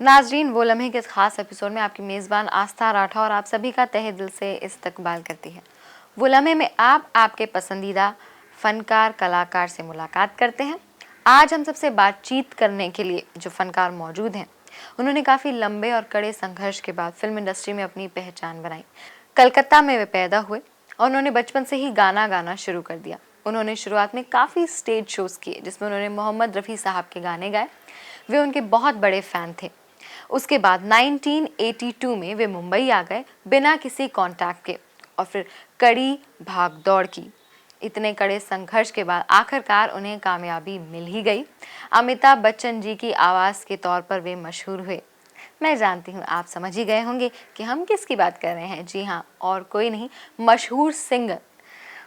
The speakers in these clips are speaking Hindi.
नाजरीन, वो लम्हे के इस खास एपिसोड में आपकी मेज़बान आस्था राठौर और आप सभी का तहे दिल से इस्तकबाल करती है। वो लम्हे में आप आपके पसंदीदा फनकार कलाकार से मुलाकात करते हैं। आज हम सबसे बातचीत करने के लिए जो फनकार मौजूद हैं, उन्होंने काफ़ी लंबे और कड़े संघर्ष के बाद फिल्म इंडस्ट्री में अपनी पहचान बनाई। कलकत्ता में वे पैदा हुए और उन्होंने बचपन से ही गाना गाना शुरू कर दिया। उन्होंने शुरुआत में काफ़ी स्टेज शोज़ किए जिसमें उन्होंने मोहम्मद रफ़ी साहब के गाने गाए। वे उनके बहुत बड़े फ़ैन थे। उसके बाद 1982 में वे मुंबई आ गए बिना किसी कांटेक्ट के और फिर कड़ी भाग दौड़ की। इतने कड़े संघर्ष के बाद आखिरकार उन्हें कामयाबी मिल ही गई। अमिताभ बच्चन जी की आवाज़ के तौर पर वे मशहूर हुए। मैं जानती हूँ आप समझ ही गए होंगे कि हम किसकी बात कर रहे हैं। जी हाँ, और कोई नहीं, मशहूर सिंगर,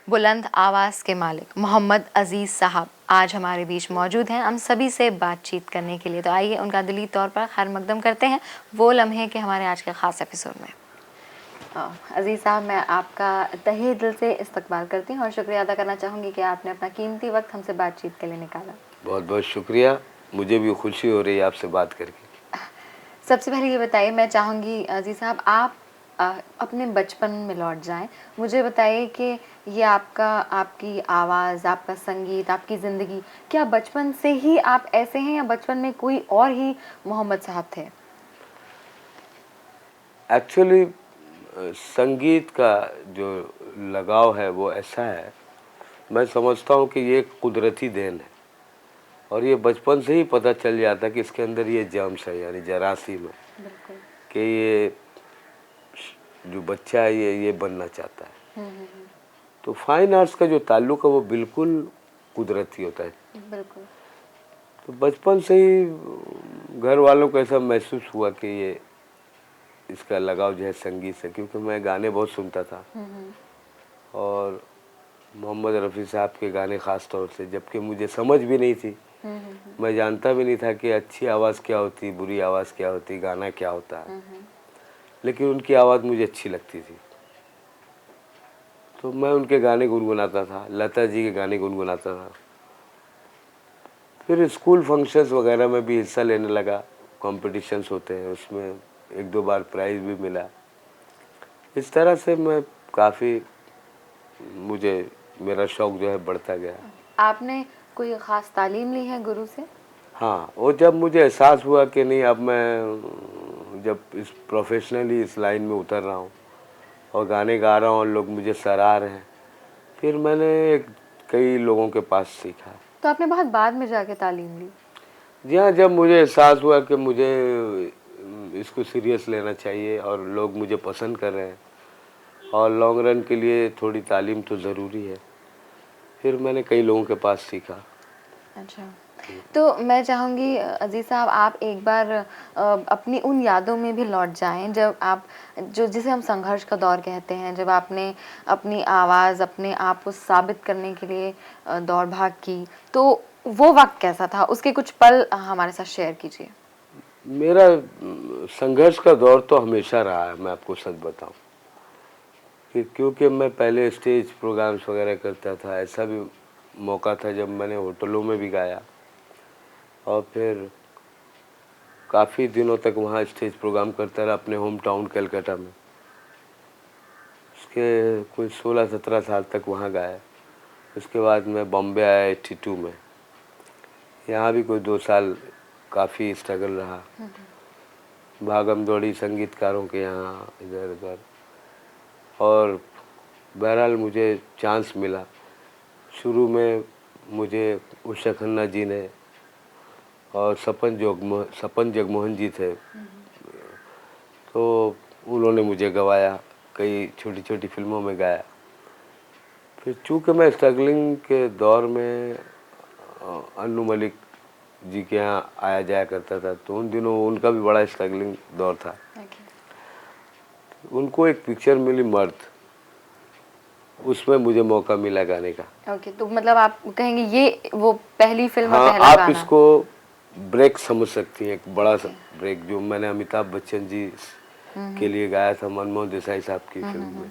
बुलंद आवाज़ के मालिक मोहम्मद अजीज़ साहब आज हमारे बीच मौजूद हैं हम सभी से बातचीत करने के लिए। तो आइए उनका दिली तौर पर खैर मकदम करते हैं वो लम्हे के हमारे आज के ख़ास एपिसोड में। अजीज़ साहब, मैं आपका तहे दिल से इस्तकबाल करती हूँ और शुक्रिया अदा करना चाहूँगी कि आपने अपना कीमती वक्त हमसे बातचीत के लिए निकाला। बहुत बहुत शुक्रिया, मुझे भी खुशी हो रही है आपसे बात करके। सबसे पहले ये बताइए, मैं चाहूँगी अजीज़ साहब आप अपने बचपन में लौट जाएं। मुझे बताइए कि ये आपकी आवाज़, आपका संगीत, आपकी ज़िंदगी, क्या बचपन से ही आप ऐसे हैं या बचपन में कोई और ही मोहम्मद साहब थे? एक्चुअली संगीत का जो लगाव है वो ऐसा है, मैं समझता हूँ कि ये कुदरती देन है और ये बचपन से ही पता चल जाता है कि इसके अंदर ये जर्म्स है, यानी जरासीम है कि ये जो बच्चा है ये बनना चाहता है। तो फाइन आर्ट्स का जो ताल्लुक है वो बिल्कुल कुदरती होता है। बिल्कुल। तो बचपन से ही घर वालों को ऐसा महसूस हुआ कि ये इसका लगाव जो है संगीत से, क्योंकि मैं गाने बहुत सुनता था और मोहम्मद रफ़ी साहब के गाने ख़ास तौर से, जबकि मुझे समझ भी नहीं थी, मैं जानता भी नहीं था कि अच्छी आवाज़ क्या होती, बुरी आवाज़ क्या होती, गाना क्या होता है, लेकिन उनकी आवाज़ मुझे अच्छी लगती थी तो मैं उनके गाने गुनगुनाता था, लता जी के गाने गुनगुनाता था। फिर स्कूल फंक्शंस वगैरह में भी हिस्सा लेने लगा, कॉम्पिटिशन्स होते हैं उसमें एक दो बार प्राइज़ भी मिला। इस तरह से मैं काफ़ी, मुझे मेरा शौक़ जो है बढ़ता गया। आपने कोई ख़ास तालीम ली है गुरु से? हाँ, और जब मुझे एहसास हुआ कि नहीं, अब मैं जब इस प्रोफेशनली इस लाइन में उतर रहा हूँ और गाने गा रहा हूँ और लोग मुझे सराह रहे हैं, फिर मैंने कई लोगों के पास सीखा। तो आपने बहुत बाद में जाके तालीम ली? जी हाँ, जब मुझे एहसास हुआ कि मुझे इसको सीरियस लेना चाहिए और लोग मुझे पसंद कर रहे हैं और लॉन्ग रन के लिए थोड़ी तालीम तो ज़रूरी है, फिर मैंने कई लोगों के पास सीखा। अच्छा, तो मैं चाहूँगी अजीज़ साहब आप एक बार अपनी उन यादों में भी लौट जाएं जब आप, जो जिसे हम संघर्ष का दौर कहते हैं, जब आपने अपनी आवाज़, अपने आप को साबित करने के लिए दौड़ भाग की, तो वो वक्त कैसा था? उसके कुछ पल हमारे साथ शेयर कीजिए। मेरा संघर्ष का दौर तो हमेशा रहा है, मैं आपको सच बताऊं, क्योंकि मैं पहले स्टेज प्रोग्राम्स वगैरह करता था। ऐसा भी मौका था जब मैंने होटलों में भी गाया और फिर काफ़ी दिनों तक वहाँ स्टेज प्रोग्राम करता रहा अपने होम टाउन कलकत्ता में। उसके कोई 16-17 साल तक वहाँ गाया। उसके बाद मैं बॉम्बे आया 82 में, यहाँ भी कोई 2 साल काफ़ी स्ट्रगल रहा, भागम दौड़ी संगीतकारों के यहाँ इधर उधर, और बहरहाल मुझे चांस मिला। शुरू में मुझे उषा खन्ना जी ने और सपन जगमोहन जी थे, तो उन्होंने मुझे गवाया, कई छोटी छोटी फिल्मों में गाया। फिर चूँकि मैं स्ट्रगलिंग के दौर में अन्नू मलिक जी के यहाँ आया जाया करता था, तो उन दिनों उनका भी बड़ा स्ट्रगलिंग दौर था। उनको एक पिक्चर मिली मर्द, उसमें मुझे मौका मिला गाने का। तो मतलब आप कहेंगे ये वो पहली फिल्म? हाँ, पहला आप गाना? इसको ब्रेक समझ सकती हैं, एक बड़ा सा ब्रेक जो मैंने अमिताभ बच्चन जी के लिए गाया था मनमोहन देसाई साहब की फिल्म में,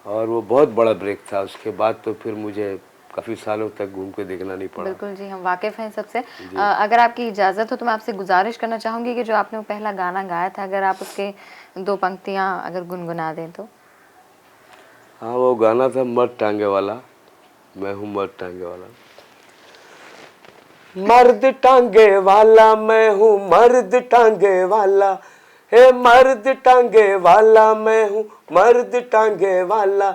और वो बहुत बड़ा ब्रेक था। उसके बाद तो फिर मुझे काफ़ी सालों तक घूम के देखना नहीं पड़ा। बिल्कुल जी, हम वाकिफ़ हैं सबसे। अगर आपकी इजाज़त हो तो मैं आपसे गुजारिश करना चाहूँगी कि जो आपने वो पहला गाना गाया था, अगर आप उसके 2 पंक्तियाँ अगर गुनगुना दें तो? हाँ, वो गाना था मर्द टांगे वाला, मैं हूँ मर्द टांगे वाला। मर्द टांगे वाला मैं हूँ मर्द टांगे वाला, हे मर्द टांगे वाला मैं हूँ मर्द टांगे वाला,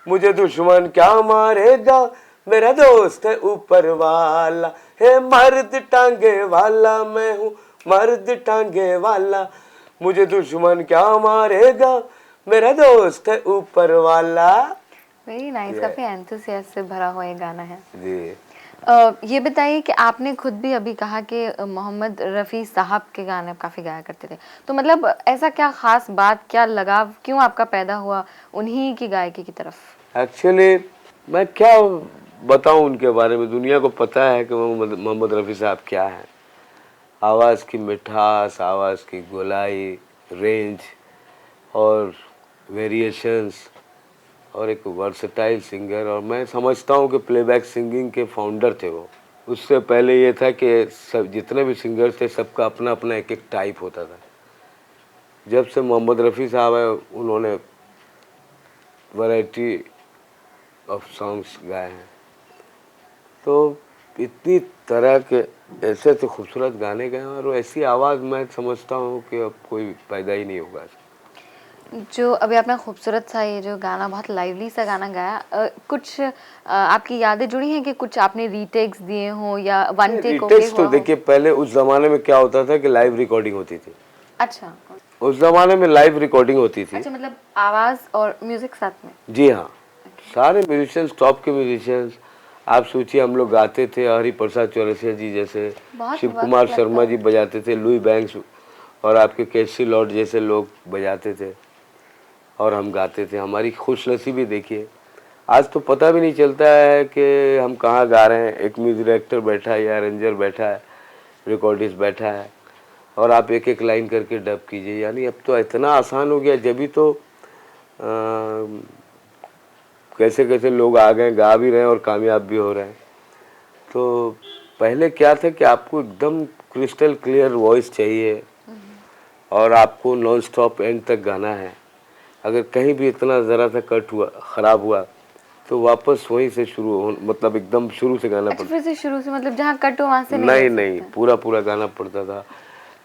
मुझे दुश्मन क्या मारेगा मेरा दोस्त है ऊपर वाला, हे मर्द टांगे वाला मैं हूँ मर्द टांगे वाला, मुझे दुश्मन क्या मारेगा मेरा दोस्त है ऊपर वाला। वेरी नाइस, काफ़ी एंथुसियास्ट से भरा हुआ ये गाना है। जी। ये बताइए कि आपने खुद भी अभी कहा कि मोहम्मद रफ़ी साहब के गाने आप काफ़ी गाया करते थे, तो मतलब ऐसा क्या ख़ास बात, क्या लगाव क्यों आपका पैदा हुआ उन्हीं की गायकी की तरफ? एक्चुअली मैं क्या बताऊं उनके बारे में, दुनिया को पता है कि मोहम्मद रफ़ी साहब क्या है। आवाज़ की मिठास, आवाज़ की गोलाई, रेंज और वेरिएशंस और एक वर्सेटाइल सिंगर, और मैं समझता हूँ कि प्लेबैक सिंगिंग के फाउंडर थे वो। उससे पहले ये था कि सब जितने भी सिंगर थे सबका अपना अपना एक एक टाइप होता था। जब से मोहम्मद रफ़ी साहब है उन्होंने वैरायटी ऑफ सॉन्ग्स गाए हैं, तो इतनी तरह के ऐसे तो खूबसूरत गाने गए हैं, और ऐसी आवाज़ मैं समझता हूँ कि अब कोई पैदा ही नहीं होगा। जो अभी आपने खूबसूरत सा ये जो गाना, बहुत लाइवली सा गाना गाया, कुछ आपकी यादें जुड़ी हैं कि कुछ आपने रीटेक्स दिए हों या वन टेक ओके रीटेक्स हुआ तो हो? देखिए, पहले उस ज़माने में क्या होता था कि लाइव रिकॉर्डिंग होती थी। अच्छा। उस ज़माने में लाइव रिकॉर्डिंग होती थी। अच्छा, मतलब आवाज़ और म्यूज़िक साथ में? जी हाँ, सारे म्यूजिशियंस, टॉप के म्यूजिशियंस, आप सोचिए हम लोग गाते थे, हरि प्रसाद चौरसिया जी जैसे, बहुत शिव कुमार वक़्त लगता शर्मा है। जी बजाते थे, लुई बैंक्स और आपके कैसी लॉर्ड जैसे लोग बजाते थे, और हम गाते थे। हमारी खुशनसीबी देखिए, आज तो पता भी नहीं चलता है कि हम कहाँ गा रहे हैं। एक म्यूजिक डायरेक्टर बैठा है या अरेंजर बैठा है, रिकॉर्डिस्ट बैठा है, और आप एक एक लाइन करके डब कीजिए। यानी अब तो इतना आसान हो गया, जब भी तो कैसे कैसे लोग आ गए, गा भी रहे हैं और कामयाब भी हो रहे हैं। तो पहले क्या था कि आपको एकदम क्रिस्टल क्लियर वॉइस चाहिए, और आपको नॉन स्टॉप एंड तक गाना है। अगर कहीं भी इतना ज़रा सा कट हुआ, ख़राब हुआ, तो वापस वहीं से शुरू हो, मतलब एकदम शुरू से गाना अच्छा, पड़ता। फिर से शुरू से, मतलब जहाँ कट हो वहाँ से नहीं नहीं ले नहीं, सकते? पूरा पूरा गाना पड़ता था।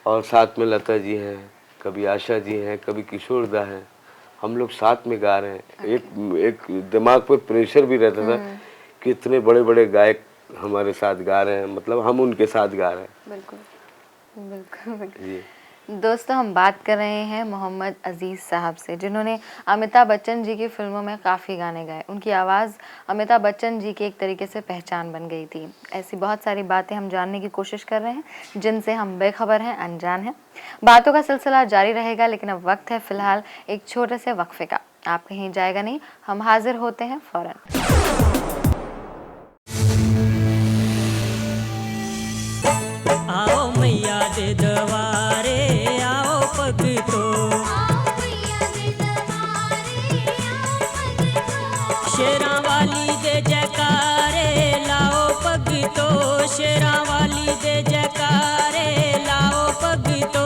और साथ में लता जी हैं, कभी आशा जी हैं, कभी किशोर दा हैं, हम लोग साथ में गा रहे हैं। एक दिमाग पर प्रेशर भी रहता था कि इतने बड़े बड़े गायक हमारे साथ गा रहे हैं, मतलब हम उनके साथ गा रहे हैं। बिल्कुल, बिल्कुल, बिल्कुल। जी। दोस्तों, हम बात कर रहे हैं मोहम्मद अज़ीज़ साहब से, जिन्होंने अमिताभ बच्चन जी की फ़िल्मों में काफ़ी गाने गाए। उनकी आवाज़ अमिताभ बच्चन जी की एक तरीके से पहचान बन गई थी। ऐसी बहुत सारी बातें हम जानने की कोशिश कर रहे हैं, जिनसे हम बेखबर हैं, अनजान हैं। बातों का सिलसिला जारी रहेगा, लेकिन अब वक्त है फ़िलहाल एक छोटे से वक्फे का। आप कहीं जाएगा नहीं, हम हाजिर होते हैं फ़ौरन। आओ मैया दे दवारे आओ भगतो, शेरां वाली दे जयकारे लाओ भगतो, शेरां वाली दे जयकारे लाओ भगतो।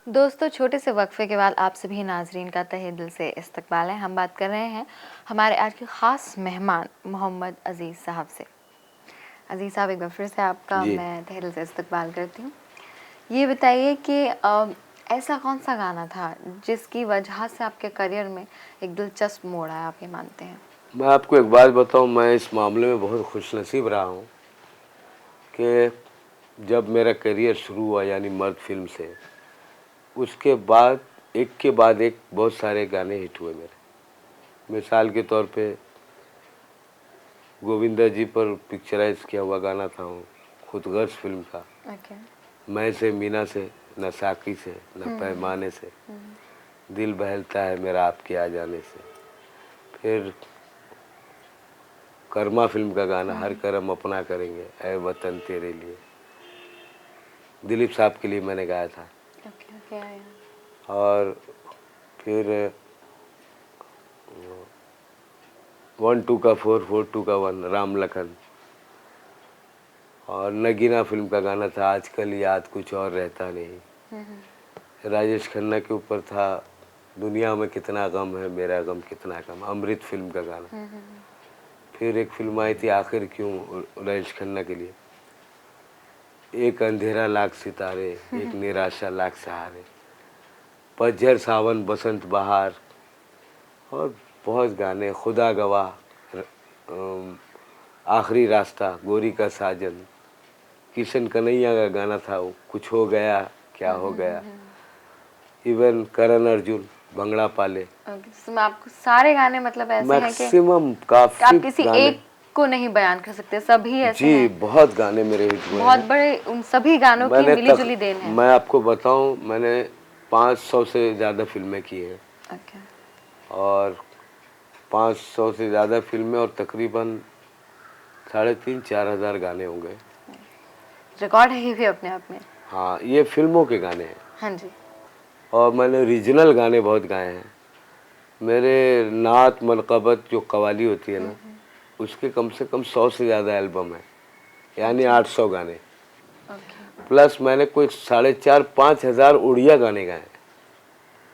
दोस्तों, छोटे से वक्फे के बाद आप सभी नाजरीन का तहे दिल से इस्तकबाल है। हम बात कर रहे हैं हमारे आज के ख़ास मेहमान मोहम्मद अज़ीज़ साहब से। अज़ीज़ साहब, एक बार फिर से आपका जी। मैं तहे दिल से इस्तकबाल करती हूँ। ये बताइए कि ऐसा कौन सा गाना था जिसकी वजह से आपके करियर में एक दिलचस्प मोड़ आया, आप ये मानते हैं? मैं आपको एक बात बताऊं, मैं इस मामले में बहुत खुशनसीब रहा हूं कि जब मेरा करियर शुरू हुआ, यानी मर्द फिल्म से, उसके बाद एक बहुत सारे गाने हिट हुए मेरे। मिसाल के तौर पे गोविंदा जी पर पिक्चराइज किया हुआ गाना था खुदगर्ज फिल्म का, ओके। मैं से मीना से, न साकी से न पैमाने से, दिल बहलता है मेरा आपके आ जाने से। फिर कर्मा फिल्म का गाना, हर करम अपना करेंगे ऐ वतन तेरे लिए, दिलीप साहब के लिए मैंने गाया था। ओके ओके आया। और फिर 1 2 का 4 4 2 का 1 राम लखन। और नगीना फिल्म का गाना था आजकल याद कुछ और रहता नहीं। राजेश खन्ना के ऊपर था दुनिया में कितना गम है मेरा गम कितना कम, अमृत फिल्म का गाना। फिर एक फिल्म आई थी आखिर क्यों राजेश खन्ना के लिए, एक अंधेरा लाख सितारे एक निराशा लाख सहारे, पतझड़ सावन बसंत बहार, और बहुत गाने, खुदा गवाह, आखिरी रास्ता, गोरी का साजन, किशन कन्हैया का गाना था वो कुछ हो गया क्या हो गया, इवन करण अर्जुन, भंगड़ा पाले। इसमें आपको सारे गाने मतलब ऐसे हैं कि मैक्सिमम आप काफी किसी गाने, एक को नहीं बयान कर सकते, सभी ऐसे जी हैं। बहुत गाने मेरे हिट हुए बहुत हैं। बड़े उन सभी गानों की मैंने मिलीजुली देन है। मैं आपको बताऊं मैंने 500 से ज़्यादा फिल्में की हैं। ओके। और 500 से ज़्यादा फिल्में और तकरीबन 3,500-4 हज़ार गाने होंगे। रिकॉर्ड है ये भी अपने आप में। हाँ ये फिल्मों के गाने हैं। हाँ जी। और मैंने रीजनल गाने बहुत गाए हैं। मेरे नात मनक़बत जो कवाली होती है ना, उसके कम से कम 100 से ज़्यादा एल्बम है, यानी 800 गाने। ओके प्लस मैंने कोई 4,500-5 हज़ार उड़िया गाने गाए हैं।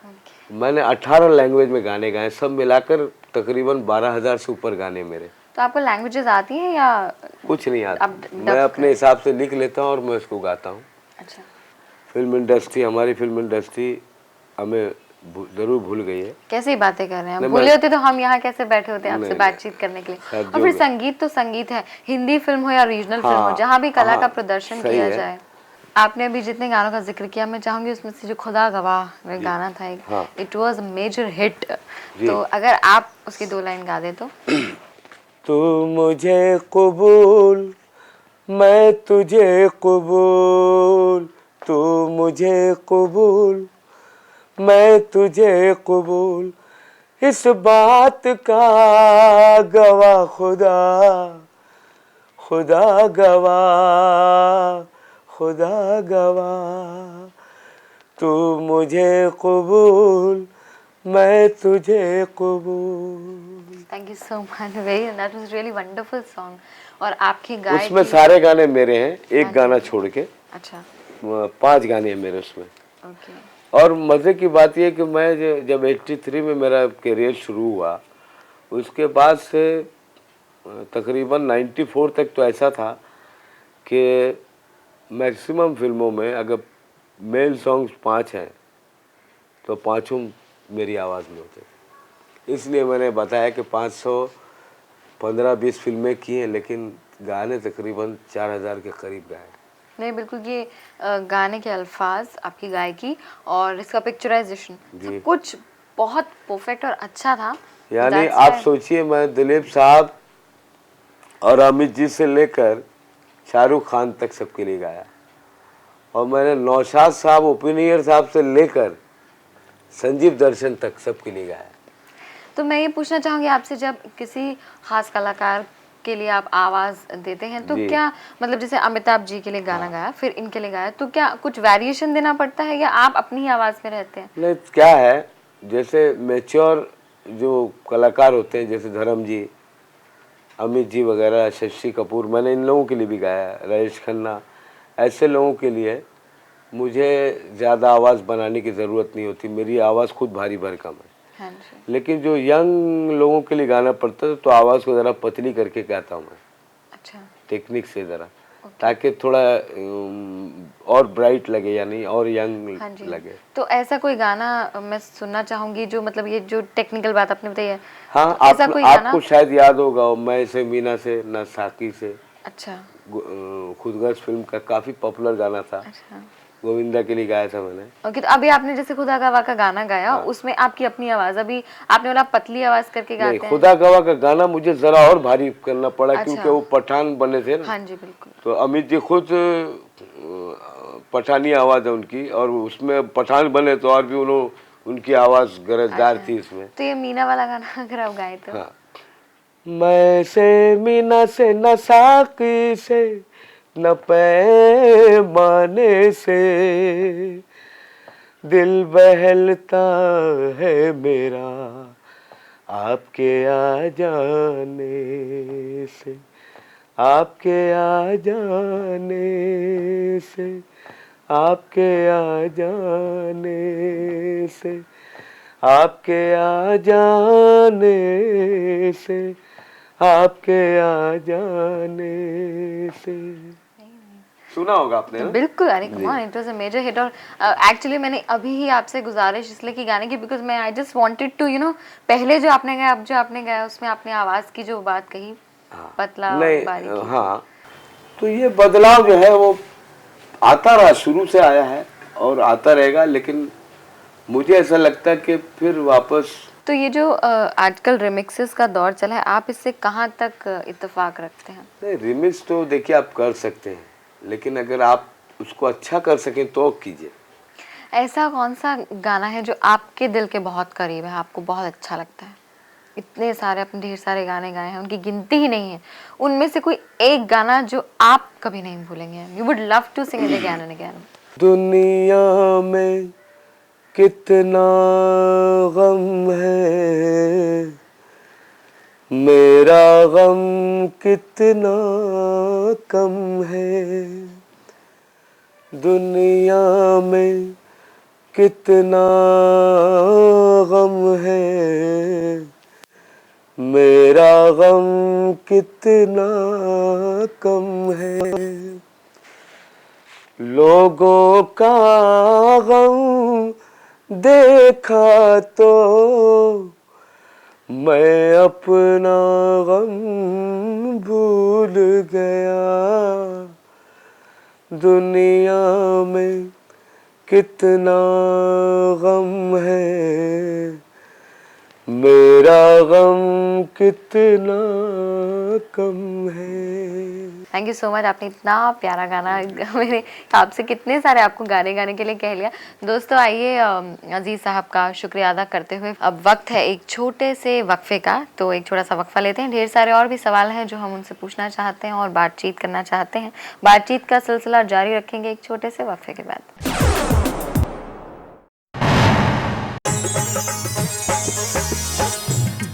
ओके। मैंने 18 लैंग्वेज में गाने गाए, सब मिलाकर तकरीबन 12,000 से ऊपर गाने मेरे। तो आपको लैंग्वेजेस आती हैं या कुछ नहीं आता, आप मैं अपने हिसाब से लिख लेता हूँ और मैं उसको गाता हूँ। अच्छा। फिल्म इंडस्ट्री, हमारी फिल्म इंडस्ट्री हमें ज़रूर भूल गई है। कैसी बातें कर रहे हैं, नहीं, भूले होते तो हम यहाँ कैसे बैठे होते आपसे नहीं, बातचीत करने के लिए। खैर, और जो फिर भी। संगीत तो संगीत है, हिंदी फिल्म हो या रीजनल फिल्म हो, हाँ, जहाँ भी कला का हाँ, प्रदर्शन सही किया है। जाए। आपने अभी जितने गानों का जिक्र किया, मैं चाहूंगी उसमें से जो खुदा गवाह में गाना था एक, हाँ। It was major hit. जी। तो अगर आप उसकी 2 लाइन गा दे तो। तू मुझे कबूल मैं तुझे कबूल, तू मुझे कबूल मैं तुझे कबूल, इस बात का गवाह खुदा, खुदा गवाह, खुदा गवाह, तू मुझे कबूल मैं तुझे कबूल। Thank you so much, very that was really wonderful song. और आपकी गाय उसमें सारे गाने मेरे हैं, एक गाना छोड़ के। अच्छा 5 गाने हैं मेरे उसमें। ओके। और मज़े की बात यह कि मैं जब 83 में मेरा करियर शुरू हुआ, उसके बाद से तकरीबन 94 तक तो ऐसा था कि मैक्सिमम फिल्मों में अगर मेल सॉन्ग्स 5 हैं तो पाँचों मेरी आवाज़ में होते। इसलिए मैंने बताया कि 515-20 फिल्में की हैं, लेकिन गाने तकरीबन 4,000 के करीब गाए। नहीं बिल्कुल, ये गाने के अल्फाज, आपकी गायकी और इसका पिक्चराइजेशन सब कुछ बहुत परफेक्ट और अच्छा था। यानी That's आप why- सोचिए, मैं दिलीप साहब और अमित जी से लेकर शाहरुख खान तक सबके लिए गाया, और मैंने नौशाद साहब, ओपिनियर साहब से लेकर संजीव दर्शन तक सबके लिए गाया। तो मैं ये पूछना चाहूँगी आपसे, जब किसी खास कलाकार के लिए आप आवाज़ देते हैं तो जी। क्या मतलब जैसे अमिताभ जी के लिए गाना गाया, फिर इनके लिए गाया, तो क्या कुछ वेरिएशन देना पड़ता है या आप अपनी ही आवाज़ में रहते हैं? नहीं, क्या है, जैसे मैच्योर जो कलाकार होते हैं, जैसे धर्म जी, अमित जी वगैरह, शशि कपूर, मैंने इन लोगों के लिए भी गाया, राजेश खन्ना, ऐसे लोगों के लिए मुझे ज़्यादा आवाज़ बनाने की ज़रूरत नहीं होती, मेरी आवाज़ खुद भारी भरकम है। हाँ जी। लेकिन जो यंग लोगों के लिए गाना पड़ता है तो आवाज़ को ज़रा पतली करके गाता हूँ मैं, अच्छा टेक्निक से ज़रा, ताकि थोड़ा और ब्राइट लगे, यानी और यंग हाँ जी। लगे। तो ऐसा कोई गाना मैं सुनना चाहूँगी जो मतलब ये जो टेक्निकल बात आपने बताई है। हाँ, तो ऐसा कोई गाना? आपको शायद याद होगा, मैं से मीना से न साकी से, अच्छा खुदगर्ज फिल्म का काफ़ी पॉपुलर गाना था, अच्छा गोविंदा के लिए गाया था मैंने। ओके। तो अभी आपने जैसे खुदा गवाह का गाना गाया, उसमें आपकी अपनी आवाज़, अभी आपने बोला पतली आवाज़ करके नहीं, गाते हैं। खुदा गवाह का गाना मुझे ज़रा और भारी करना पड़ा, अच्छा। क्योंकि वो पठान बने थे ना। हाँ जी बिल्कुल। तो अमित जी खुद पठानी आवाज़ है उनकी, और उसमें पठान बने तो और भी उनकी आवाज़ गरजदार थी इसमें। तो ये मीना वाला गाना अगर आप गाए तो। हाँ, मैं से मीना से न साकी से न पैमाने से, दिल बहलता है मेरा आपके आ जाने से, आपके आ जाने से, आपके आ जाने से, आपके आ जाने से, आपके आ जाने से। सुना होगा आपने ना? बिल्कुल, अरे come on, it was a major hit. और एक्चुअली मैंने अभी ही आपसे गुजारिश इसलिए की गाने की, बिकॉज मैं आई जस्ट वांटेड टू पहले जो आपने गाया, अब जो आपने गाया, उसमें आपने आवाज की जो बात कही, पतला और नहीं, बारीकी। हाँ, तो ये बदलाव जो है वो आता रहा, शुरू से आया है और आता रहेगा, लेकिन मुझे ऐसा लगता है कि फिर वापस। तो ये जो आजकल रिमिक्सेस का दौर चला है, आप इससे कहाँ तक इत्तेफाक रखते हैं? नहीं, रिमिक्स तो देखिए आप कर सकते हैं, लेकिन अगर आप उसको अच्छा कर सकें तो कीजिए। ऐसा कौन सा गाना है जो आपके दिल के बहुत करीब है, आपको बहुत अच्छा लगता है? इतने सारे, अपने ढेर सारे गाने गाए हैं, उनकी गिनती ही नहीं है, उनमें से कोई एक गाना जो आप कभी नहीं भूलेंगे, you would love to sing it again and again. दुनिया में कितना गम है, मेरा गम कितना कम है। दुनिया में कितना गम है, मेरा गम कितना कम है। लोगों का गम देखा तो मैं अपना गम भूल गया। दुनिया में कितना गम है, मेरा गम कितना कम है। थैंक यू सो मच, आपने इतना प्यारा गाना मेरे आपसे कितने सारे आपको गाने गाने के लिए कह लिया। दोस्तों आइए अजीज साहब का शुक्रिया अदा करते हुए अब वक्त है एक छोटे से वक्फे का, तो एक छोटा सा वक्फा लेते हैं। ढेर सारे और भी सवाल हैं जो हम उनसे पूछना चाहते हैं और बातचीत करना चाहते हैं। बातचीत का सिलसिला जारी रखेंगे एक छोटे से वक्फे के बाद।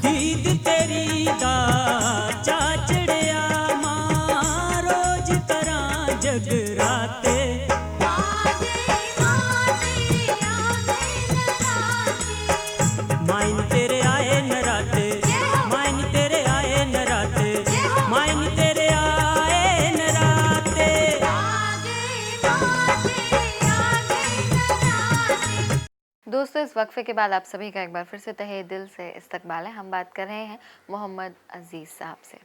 दीद तेरी दा चाचड़िया मां रोज करा जगराते। माइन तेरे आए नराते, माइन तेरे आए नराते, माइन तेरे आए नराते। दोस्तों इस वक्फे के बाद आप सभी का एक बार फिर से तहे दिल से इस्तकबाल है। हम बात कर रहे हैं मोहम्मद अजीज साहब से।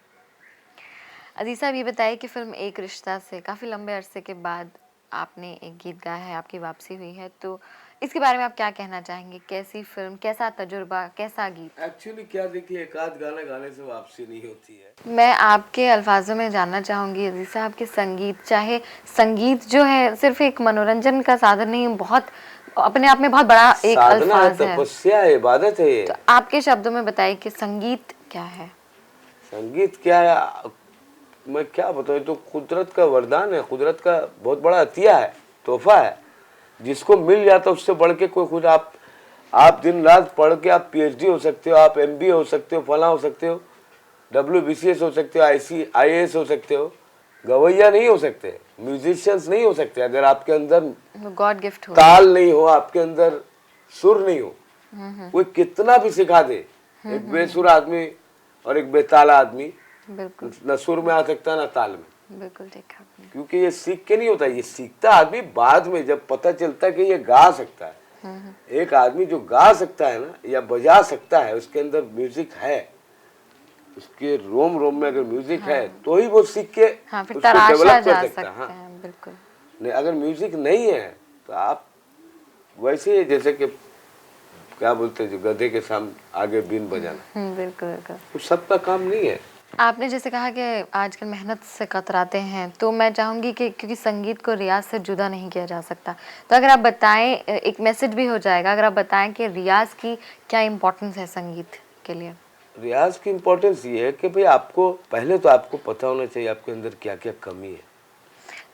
अजीज साहब, ये बताइए कि फिल्म एक रिश्ता से काफ़ी लंबे अरसे के बाद आपने एक गीत गाया है, आपकी वापसी हुई है, तो इसके बारे में आप क्या कहना चाहेंगे? कैसी फिल्म, कैसा तजुर्बा, कैसा गीत? एक्चुअली क्या देखिए, एक आध गाना गाने से वापसी नहीं होती है। मैं आपके अल्फाजों में जानना चाहूँगी अजीज साहब कि संगीत, चाहे संगीत जो है सिर्फ एक मनोरंजन का साधन नहीं, बहुत अपने आप में बहुत बड़ा एक साधना है, अल्फाज है। तपस्या है, इबादत है ये। तो आपके शब्दों में बताइए कि संगीत क्या है? संगीत क्या है, मैं क्या बताऊं, तो कुदरत का वरदान है, कुदरत का बहुत बड़ा अतिया है, तोहफा है। जिसको मिल जाता है उससे बढ़ के कोई खुद आप दिन रात पढ़ के आप पीएचडी हो सकते हो, आप एमबीए हो सकते हो, फला हो सकते हो, WBCS हो सकते हो, IAS हो सकते हो, गवैया नहीं हो सकते, म्यूजिशियंस नहीं हो सकते अगर आपके अंदर गॉड गिफ्ट हो, ताल नहीं हो, आपके अंदर सुर नहीं हो। कोई कितना भी सिखा दे, एक बेसुर आदमी और एक बेताला आदमी बिल्कुल न सुर में आ सकता न ताल में। बिल्कुल ठीक आपने। क्योंकि ये सीख के नहीं होता, ये सीखता आदमी बाद में, जब पता चलता है कि ये गा सकता है। एक आदमी जो गा सकता है ना या बजा सकता है, उसके अंदर म्यूजिक है, उसके रोम रोम में अगर म्यूजिक है तो ही वो सीख के हाँ, फिर उसको तराशा डेवलप जा कर सकता है। सकते हाँ, हैं, बिल्कुल। नहीं, अगर म्यूजिक नहीं है तो आप वैसे ही जैसे कि क्या बोलते हैं, जो गधे के सामने आगे बीन बजाना, बिल्कुल बिल्कुल। वो सबका काम नहीं है। आपने जैसे कहा कि आजकल मेहनत से कतराते हैं, तो मैं चाहूँगी कि क्योंकि संगीत को रियाज से जुदा नहीं किया जा सकता, तो अगर आप बताएं, एक मैसेज भी हो जाएगा, अगर आप बताएं कि रियाज की क्या इम्पोर्टेंस है संगीत के लिए? रियाज की इम्पोर्टेंस ये है कि भाई आपको पहले तो आपको पता होना चाहिए आपके अंदर क्या क्या कमी है।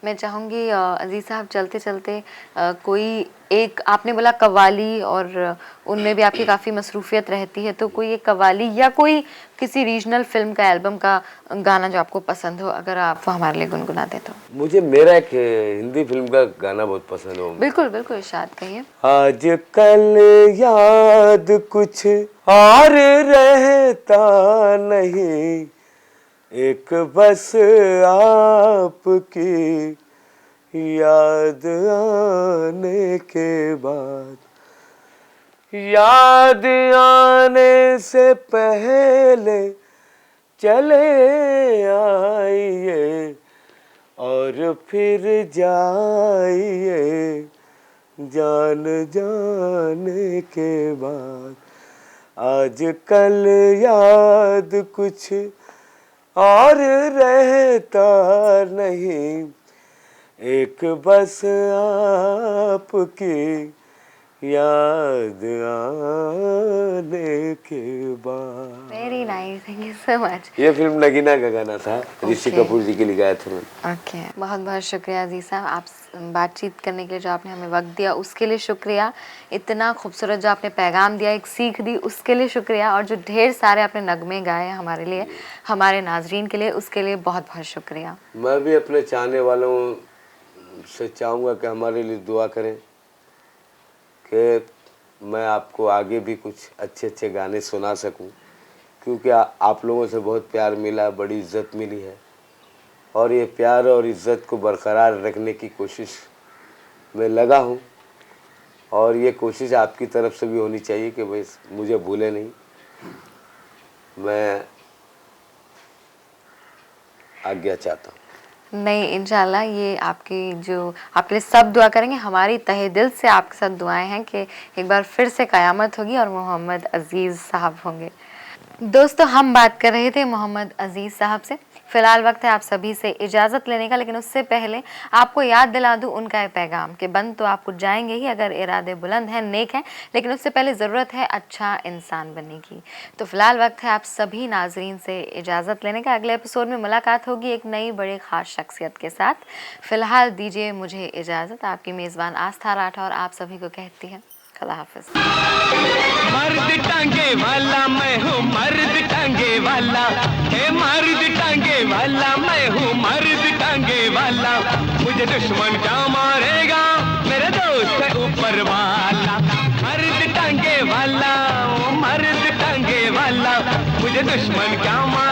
मैं चाहूँगी अजीज साहब, चलते चलते कोई एक आपने बोला कव्वाली, और उनमें भी आपकी काफ़ी मसरूफियत रहती है, तो कोई एक कव्वाली या कोई किसी रीजनल फिल्म का, एल्बम का गाना जो आपको पसंद हो, अगर आप वो हमारे लिए गुनगुना दे तो। मुझे मेरा एक हिंदी फिल्म का गाना बहुत पसंद है। बिल्कुल बिल्कुल, इरशाद कहिए। आज कल याद कुछ और रहता नहीं, एक बस आपकी याद आने के बाद, याद आने से पहले चले आइए और फिर जाइए जान जाने के बाद। आज कल याद कुछ और रहता नहीं, एक बस आपकी याद आने के बाद। Very nice, thank you so much. ये फिल्म नगीना का गाना था, ऋषि कपूर जी के लिए गाया था मैंने। ओके, बहुत बहुत शुक्रिया अजीज साहब, आप बातचीत करने के लिए जो आपने हमें वक्त दिया उसके लिए शुक्रिया। इतना खूबसूरत जो आपने पैगाम दिया, एक सीख दी, उसके लिए शुक्रिया। और जो ढेर सारे आपने नगमे गाए हैं हमारे लिए, हमारे नाजरीन के लिए, उसके लिए बहुत बहुत शुक्रिया। मैं भी अपने चाहने वालों से चाहूँगा कि हमारे लिए दुआ करें कि मैं आपको आगे भी कुछ अच्छे अच्छे गाने सुना सकूं, क्योंकि आप लोगों से बहुत प्यार मिला, बड़ी इज़्ज़त मिली है, और ये प्यार और इज़्ज़त को बरकरार रखने की कोशिश में लगा हूं, और ये कोशिश आपकी तरफ से भी होनी चाहिए कि भाई मुझे भूले नहीं। मैं आज्ञा चाहता हूँ। नहीं, इंशाल्लाह ये आपकी जो आपके लिए सब दुआ करेंगे, हमारी तहे दिल से आपके साथ दुआएं हैं कि एक बार फिर से क़यामत होगी और मोहम्मद अजीज़ साहब होंगे। दोस्तों, हम बात कर रहे थे मोहम्मद अजीज़ साहब से। फ़िलहाल वक्त है आप सभी से इजाज़त लेने का, लेकिन उससे पहले आपको याद दिला दूँ उनका पैगाम कि बन तो आप कुछ जाएंगे ही अगर इरादे बुलंद हैं, नेक हैं, लेकिन उससे पहले ज़रूरत है अच्छा इंसान बनने की। तो फ़िलहाल वक्त है आप सभी नाजरीन से इजाज़त लेने का। अगले एपिसोड में मुलाकात होगी एक नई बड़ी ख़ास शख्सियत के साथ। फ़िलहाल दीजिए मुझे इजाज़त। आपकी मेज़बान आस्था राठौर आप सभी को कहती है अल्लाह हाफ़िज़। मर्द टांगे वाला मैं हूँ, मर्द टांगे वाला, हे मर्द टांगे वाला मैं हूँ, मर्द टांगे वाला। मुझे दुश्मन क्या मारेगा, मेरे दोस्त है ऊपर वाला। मर्द टांगे वाला, ओ मर्द टांगे वाला, मुझे दुश्मन क्या मारेगा।